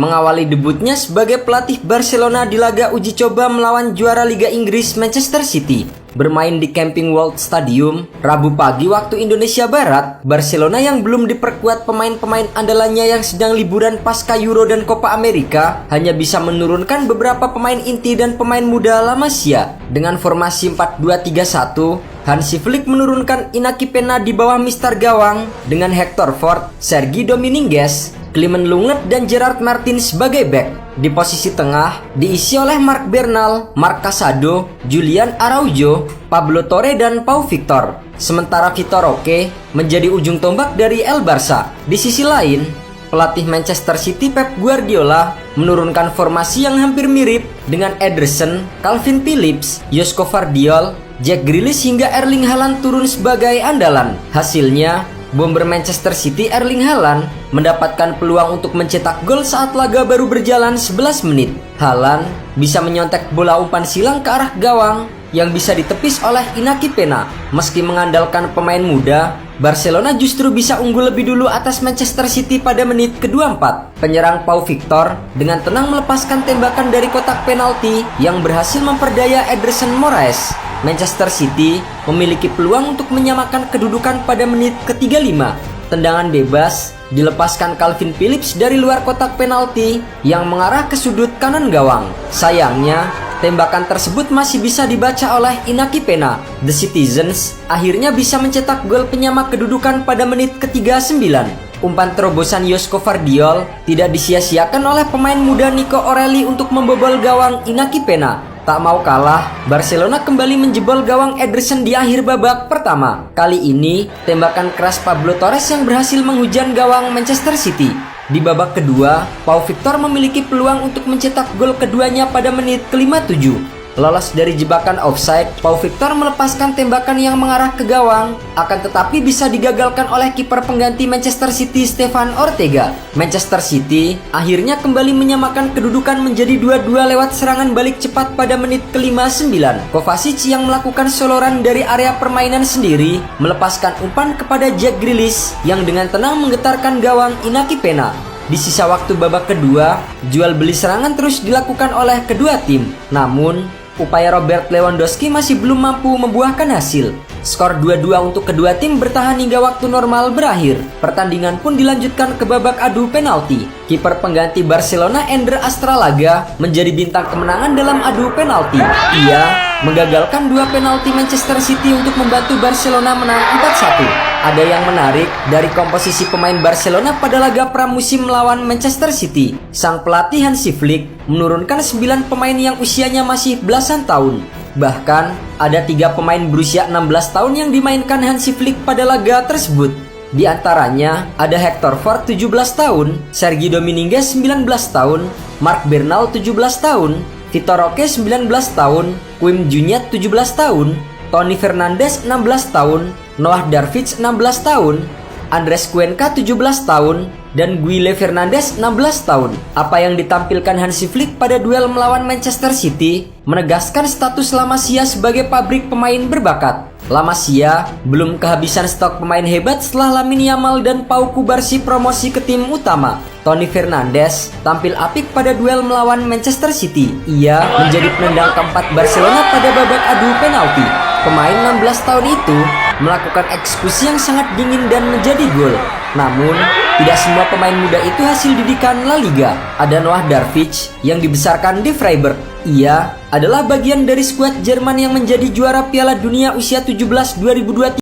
mengawali debutnya sebagai pelatih Barcelona di laga uji coba melawan juara Liga Inggris Manchester City. Bermain di Camping World Stadium, Rabu pagi waktu Indonesia Barat, Barcelona yang belum diperkuat pemain-pemain andalannya yang sedang liburan pasca Euro dan Copa America hanya bisa menurunkan beberapa pemain inti dan pemain muda La Masia. Dengan formasi 4-2-3-1, Hansi Flick menurunkan Inaki Peña di bawah mister gawang dengan Hector Fort, Sergi Dominguez, Clement Lenglet dan Gerard Martin sebagai bek. Di posisi tengah diisi oleh Marc Bernal, Marc Casado, Julian Araujo, Pablo Torre dan Pau Victor. Sementara Vitor Roque menjadi ujung tombak dari El Barça. Di sisi lain, pelatih Manchester City Pep Guardiola menurunkan formasi yang hampir mirip dengan Ederson, Calvin Phillips, Josko Vardiol, Jack Grealish hingga Erling Haaland turun sebagai andalan. Hasilnya, bomber Manchester City Erling Haaland mendapatkan peluang untuk mencetak gol saat laga baru berjalan 11 menit. Haaland bisa menyontek bola umpan silang ke arah gawang yang bisa ditepis oleh Inaki Peña. Meski mengandalkan pemain muda, Barcelona justru bisa unggul lebih dulu atas Manchester City pada menit ke-24. Penyerang Pau Victor dengan tenang melepaskan tembakan dari kotak penalti yang berhasil memperdaya Ederson Moraes. Manchester City memiliki peluang untuk menyamakan kedudukan pada menit ke-35. Tendangan bebas dilepaskan Calvin Phillips dari luar kotak penalti yang mengarah ke sudut kanan gawang. Sayangnya, tembakan tersebut masih bisa dibaca oleh Inaki Peña. The Citizens akhirnya bisa mencetak gol penyama kedudukan pada menit ke-39. Umpan terobosan Josko Vardiol tidak disia-siakan oleh pemain muda Nico Orelli untuk membobol gawang Inaki Peña. Tak mau kalah, Barcelona kembali menjebol gawang Ederson di akhir babak pertama. Kali ini, tembakan keras Pablo Torres yang berhasil menghujan gawang Manchester City. Di babak kedua, Pau Victor memiliki peluang untuk mencetak gol keduanya pada menit ke-57. Lolos dari jebakan offside, Pau Victor melepaskan tembakan yang mengarah ke gawang, akan tetapi bisa digagalkan oleh kiper pengganti Manchester City Stefan Ortega. Manchester City akhirnya kembali menyamakan kedudukan menjadi 2-2 lewat serangan balik cepat pada menit ke-59. Kovacic yang melakukan soloran dari area permainan sendiri melepaskan umpan kepada Jack Grealish yang dengan tenang menggetarkan gawang Inaki Peña. Di sisa waktu babak kedua, jual beli serangan terus dilakukan oleh kedua tim. Namun, upaya Robert Lewandowski masih belum mampu membuahkan hasil. Skor 2-2 untuk kedua tim bertahan hingga waktu normal berakhir. Pertandingan pun dilanjutkan ke babak adu penalti. Kiper pengganti Barcelona Ender Astralaga menjadi bintang kemenangan dalam adu penalti. Ia menggagalkan dua penalti Manchester City untuk membantu Barcelona menang 4-1. Ada yang menarik dari komposisi pemain Barcelona pada laga pramusim melawan Manchester City. Sang pelatih Hansi Flick menurunkan 9 pemain yang usianya masih belasan tahun. Bahkan, ada 3 pemain berusia 16 tahun yang dimainkan Hansi Flick pada laga tersebut. Di antaranya, ada Hector Fort 17 tahun, Sergi Dominguez 19 tahun, Marc Bernal 17 tahun, Vitor Roque 19 tahun, Wim Junyat 17 tahun, Toni Fernandes 16 tahun, Noah Darvic 16 tahun, Andres Cuenca 17 tahun, dan Guile Fernandes 16 tahun. Apa yang ditampilkan Hansi Flick pada duel melawan Manchester City menegaskan status La Masia sebagai pabrik pemain berbakat. La Masia belum kehabisan stok pemain hebat setelah Lamine Yamal dan Pau Cubarsí promosi ke tim utama. Toni Fernandes tampil apik pada duel melawan Manchester City. Ia menjadi penendang keempat Barcelona pada babak adu penalti. Pemain 16 tahun itu melakukan eksekusi yang sangat dingin dan menjadi gol. Namun, tidak semua pemain muda itu hasil didikan La Liga. Ada Noah Darvic yang dibesarkan di Freiburg. Ia adalah bagian dari skuad Jerman yang menjadi juara Piala Dunia usia 17 2023